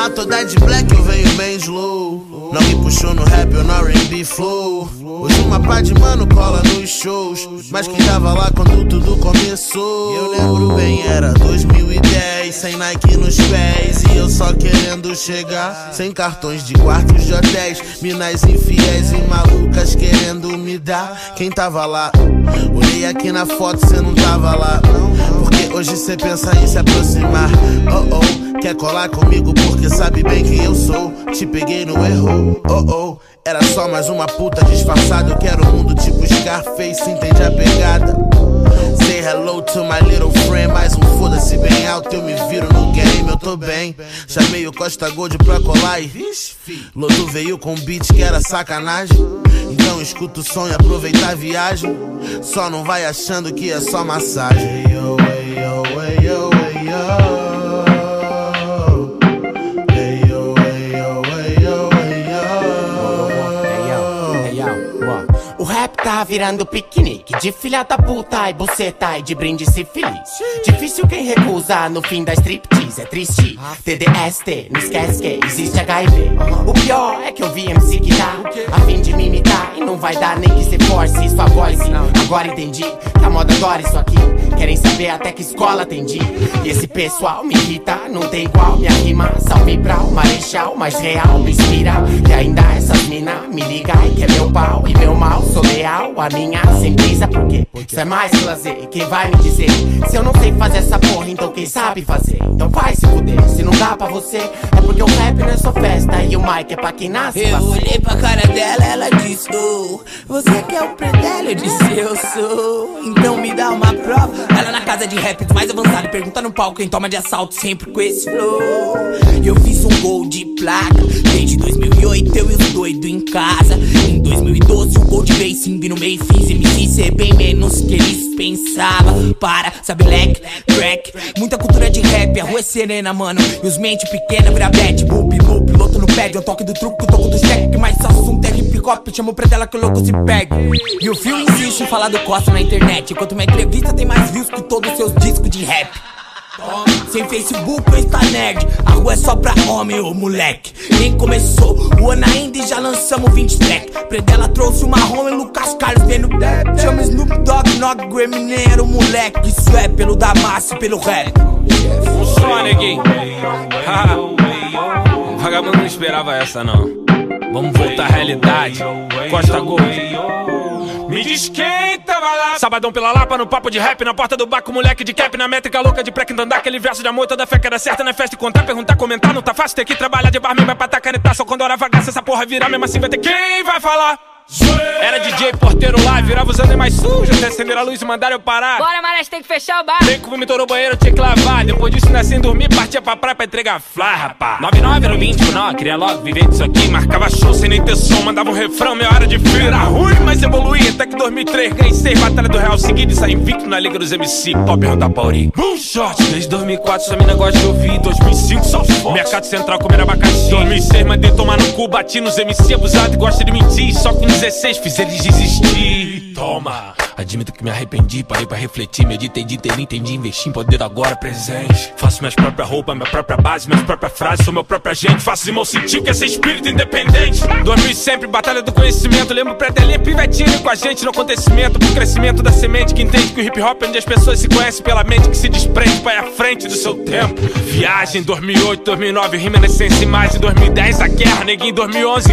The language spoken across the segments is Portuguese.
Ela toda de black, eu venho bem slow. Não me puxou no rap ou no R&B flow. Hoje uma pá de mano cola nos shows, mas quem tava lá quando tudo começou? Eu lembro bem, era 2010, sem Nike nos pés, e eu só querendo chegar. Sem cartões de quartos de hotéis, minas infiéis e malucas querendo me dar. Quem tava lá? Olhei aqui na foto, cê não tava lá. Porque hoje cê pensa em se aproximar. Oh oh, quer colar comigo porque sabe bem quem eu sou. Te peguei no erro, oh oh. Era só mais uma puta disfarçada. Eu quero um mundo tipo Scarface, entende a pegada? Say hello to my little friend. Mais um foda-se bem alto, eu me viro no game, eu tô bem. Chamei o Costa Gold pra colar e Lodo veio com beat que era sacanagem. Então escuta o som e aproveita a viagem. Só não vai achando que é só massagem. Yo, yo, yo, yo. O rap tá virando piquenique de filha da puta e buceta e de brinde se feliz. Difícil quem recusa no fim da striptease. É triste, TDST, não esquece que existe HIV. O pior é que eu vi MC que tá a fim de me imitar e não vai dar nem que cê force sua voz. Agora entendi que a moda adora isso aqui. Querem saber até que escola atendi. E esse pessoal me irrita, não tem igual. Minha rima salve pra o marechal, mais real me inspira. E ainda essas mina me liga e quer meu pau e meu mal. Sou leal, a minha sem brisa, porque isso é mais que lazer. E quem vai me dizer? Se eu não sei fazer essa porra, então quem sabe fazer? Então vai se fuder, se não dá pra você é porque o rap não é só festa e o mic é pra quem nasce. Eu olhei pra cara dela, ela disse: oh, você quer o predélio? Eu disse: eu sou. Então me dá uma prova. Ela na casa de rap mais avançado, pergunta no palco quem toma de assalto sempre com esse flow. Eu fiz um gol de placa desde 2008, eu e os doidos em casa. Em 2012 o gol de racing no meio fiz MC ser bem menos que eles pensavam. Para, sabe, leque, track, muita cultura de rap, a rua é serena, mano. E os mente pequena vira bad, boop, loop, piloto no pad, eu toque do truque, o toco do cheque. Mais assunto é hip hop, chamo pra dela que o louco se pega. E o Fio insiste em falar do Costa na internet, enquanto minha entrevista tem mais views que todos os seus discos de rap. Sem Facebook ou Insta nerd, a rua é só pra homem, ô moleque. Nem começou o ano ainda e já lançamos 20 track. Predela trouxe o Marrom e Lucas Carlos vendo Depp. Chama Snoop Dogg, Nog Grammy, nem era o moleque. Isso é pelo da massa e pelo rap. Um só, neguinho. Vagabundo não esperava essa, não. Vamos voltar à realidade. Costa Gold. Me diz quem tava lá. Sabadão pela Lapa, no papo de rap, na porta do baco, moleque de cap, na métrica louca de pré-quinto andar. Aquele verso de amor, toda fé que era certa na festa e contar, perguntar, comentar, não tá fácil ter que trabalhar de barman, vai pra tá canetar, só quando hora vagar, se essa porra virar, mesmo assim vai ter quem vai falar. Era DJ porteiro lá, virava os anos mais sujos, até acender a luz e mandaram eu parar. Bora, Marés, tem que fechar o bar. Bem que vomitou no banheiro, eu tinha que lavar. Depois disso, nasci sem dormir, partia pra praia pra entregar fly, rapá. 99 era 20, não, queria logo viver disso aqui. Marcava show sem nem ter som, mandava um refrão, meia hora de frio. Era ruim, mas evoluí, até que 2003 ganhei 6 batalha do Real seguido e saí invicto na Liga dos MC. Pop perguntar pra Uri. Moonshot, desde 2004 só me negócio de ouvir. 2005 só forte, Mercado Central comer abacaxi. 2006 mandei tomar no cu, bati nos MC abusado e gosta de mentir. Só com 16 fiz eles desistir. Toma, admito que me arrependi, parei pra refletir, meditei, entendi, investi em poder agora presente. Faço minhas próprias roupas, minha própria base, minhas próprias frases, sou meu próprio agente. Faço os irmãos sentir que é ser espírito independente. 2000 sempre, batalha do conhecimento. Lembro pretelinha, pivetinha com a gente no acontecimento. Pro crescimento da semente que entende que o hip hop é onde as pessoas se conhecem pela mente que se desprende pra ir à frente do seu tempo. Viagem 2008, 2009, rima na essência e mais. Em 2010 a guerra, neguinho em 2011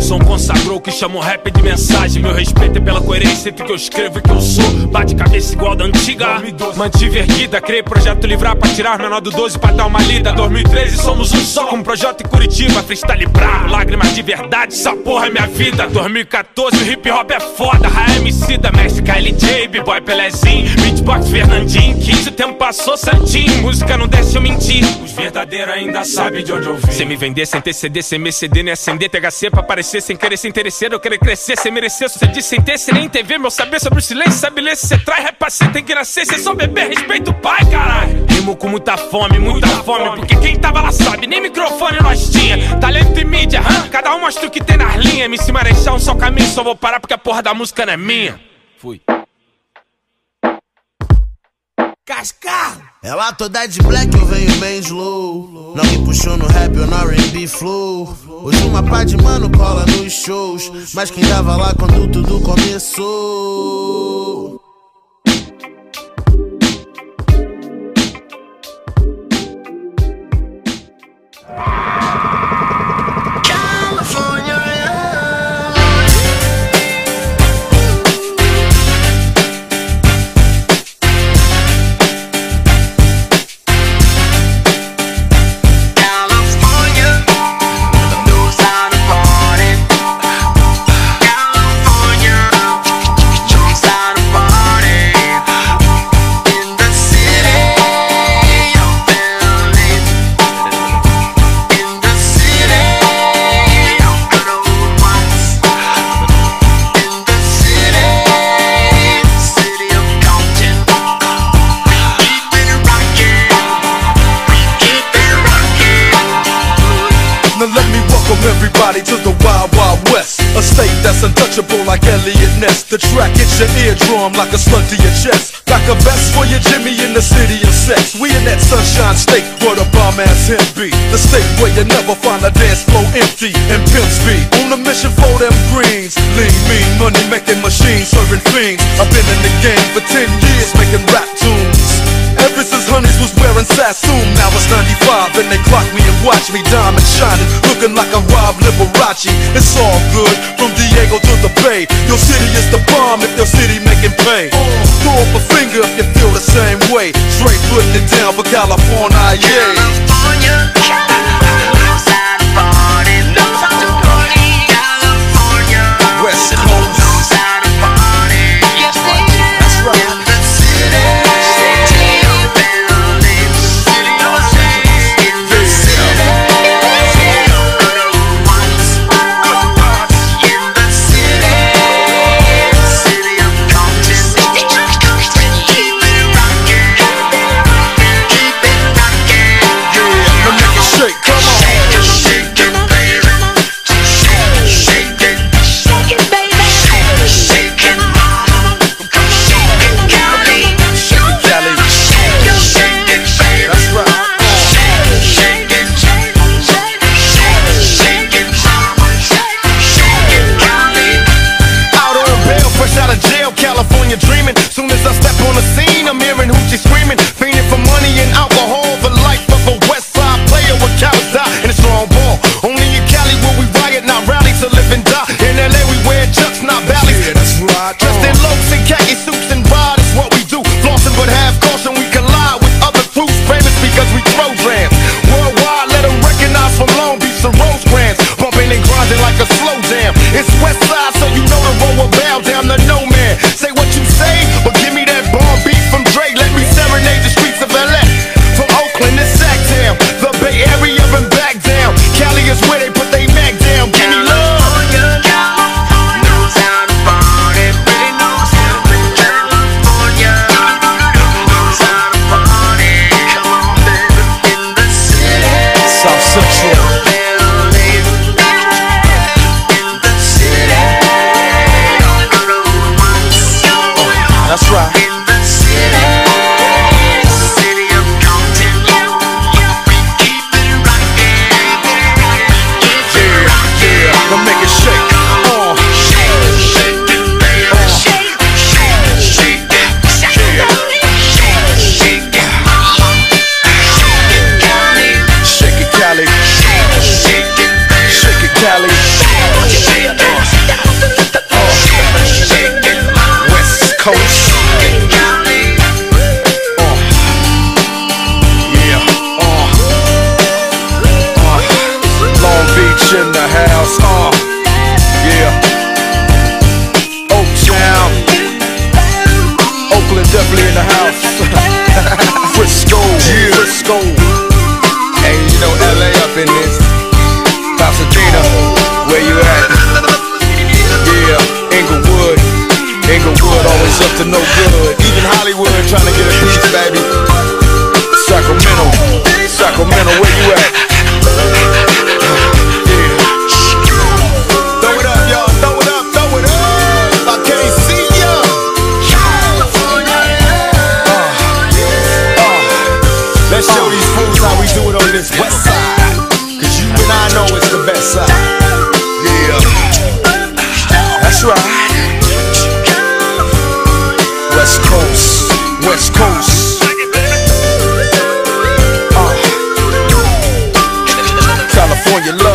som consagrou o que chamou rap de mensagem. Meu respeito é pela coerência entre o que eu escrevo e o que eu sou. Bate cabeça igual da antiga, mantive erguida. Criei projeto livrar pra tirar o menor do 12 pra dar uma lida. 2013 somos um só, com um projeto em Curitiba. Freestyle brabo, lágrimas de verdade, essa porra é minha vida. 2014 o hip hop é foda, Raia MC da Mestre, KLJ, B-Boy Pelezinho, Beatbox Fernandinho. 15 o tempo passou, Santinho, música não deixa eu mentir. Os verdadeiros ainda sabem de onde eu vim. Sem me vender, sem ter CD, sem me ceder, nem acender THC pra aparecer. Sem querer, sem interesseiro, eu querer crescer, sem merecer. Sucedi sem ter, sem nem TV, meu saber sobre o silêncio. Sabe ler se cê trai, rap pra cê tem que nascer. Cê só beber, respeita o pai, caralho. Rimo com muita fome, porque quem tava lá sabe, nem microfone nós tinha. Talento e mídia, cada um mostra o que tem nas linhas. MC Marechal, um só caminho, só vou parar porque a porra da música não é minha. Fui. Cascarro! Ela toda de black, eu venho bem slow. Não me puxou no rap ou no R&B flow. Hoje uma pá de mano cola nos shows, mas quem tava lá quando tudo começou? Everybody to the Wild Wild West, a state that's untouchable like Elliot Ness. The track hits your eardrum like a slug to your chest. Like a vest for your Jimmy in the city of sex. We in that sunshine state where the bomb ass him be. The state where you never find a dance floor empty and pimp speed. On a mission for them greens. Lean, mean, money making machines serving fiends. I've been in the game for 10 years making rap tunes. Ever since Honeys was wearing Sassoon. Now it's 95 and they clock me and watch me diamond shining, looking like a Rob Liberace. It's all good from Diego to the Bay. Your city is the bomb if your city making pay. Throw up a finger if you feel the same way. Straight putting it down for California, yeah. California, West Coast. Let's show these fools how we do it on this west side. Cause you and I know it's the best side. Yeah, that's right. West Coast, West Coast. California love.